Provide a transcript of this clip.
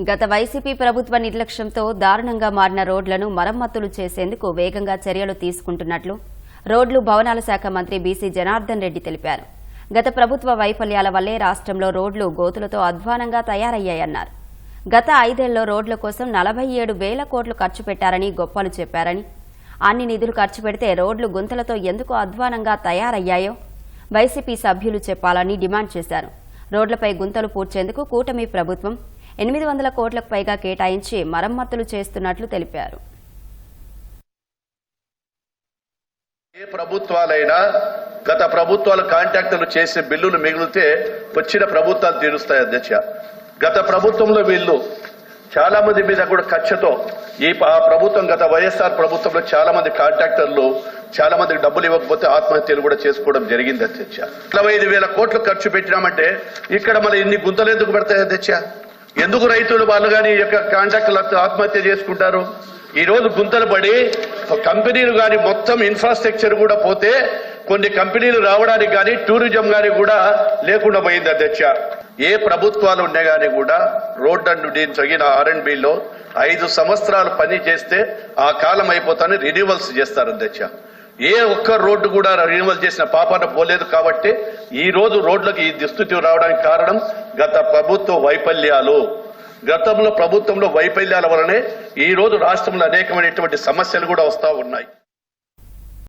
గత వైసీపీ ప్రభుత్వ నిర్లక్ష్యంతో దారుణంగా మారిన రోడ్లను మరమ్మతులు చేసేందుకు వేగంగా చర్యలు తీసుకుంటున్నట్లు రోడ్లు భవనాల శాఖ మంత్రి బీసీ జనార్దన్ రెడ్డి తెలిపారు. గత ప్రభుత్వ వైఫల్యాల వల్లే రాష్ట్రంలో రోడ్లు గోతులతో అధ్వానంగా తయారయ్యాయన్నారు. గత 5 ఏళ్లలో రోడ్ల కోసం 47,000 కోట్లు ఖర్చు పెట్టారని గొప్పలు చెప్పారని, అన్ని నిధులు ఖర్చు పెడితే రోడ్లు గుంతలతో ఎందుకు అధ్వానంగా తయారయ్యాయో వైసీపీ సభ్యులు చెప్పాలని డిమాండ్ చేశారు. రోడ్లపై గుంతలు పూడ్చేందుకు కూటమి ప్రభుత్వం 800 కోట్లకు పైగా కేటాయించి మరమ్మతులు చేస్తున్నట్లు తెలిపారు. ఏ ప్రభుత్వాలైనా గత ప్రభుత్వాల కాంట్రాక్టర్లు చేసే బిల్లులు మిగిలితే వచ్చిన ప్రభుత్వాలు తీరుస్తాయి అధ్యక్ష. గత ప్రభుత్వంలో వీళ్ళు చాలా మంది మీద కూడా కక్షతో ప్రభుత్వం గత వైఎస్ఆర్ ప్రభుత్వంలో చాలా మంది కాంట్రాక్టర్లు చాలా మందికి డబ్బులు ఇవ్వకపోతే ఆత్మహత్యలు కూడా చేసుకోవడం జరిగింది అధ్యక్ష. 45,000 కోట్లు ఖర్చు పెట్టినామంటే ఇక్కడ మన ఇన్ని గుంతలు ఎందుకు పడతాయి అధ్యక్ష? ఎందుకు రైతులు వాళ్ళు కానీ కాంట్రాక్టర్లు ఆత్మహత్య చేసుకుంటారు? ఈ రోజు గుంతలు పడి కంపెనీలు కానీ మొత్తం ఇన్ఫ్రాస్ట్రక్చర్ కూడా పోతే కొన్ని కంపెనీలు రావడానికి కానీ టూరిజం కానీ కూడా లేకుండా పోయింది అధ్యక్ష. ఏ ప్రభుత్వాలు ఉన్నా కానీ కూడా రోడ్ అండ్ తగిన R&Bలో 5 సంవత్సరాలు పని చేస్తే ఆ కాలం అయిపోతానే రెన్యువల్స్ చేస్తారు అధ్యక్ష. ఏ ఒక్క రోడ్డు కూడా రెన్యువల్ చేసిన పాపాన పోలేదు. కాబట్టి ఈ రోజు రోడ్లకు ఈ దుస్థితి రావడానికి కారణం గత ప్రభుత్వ వైఫల్యాలు. గతంలో ప్రభుత్వంలో వైఫల్యాల వలనే ఈ రోజు రాష్ట్రంలో అనేకమైనటువంటి సమస్యలు కూడా వస్తా ఉన్నాయి.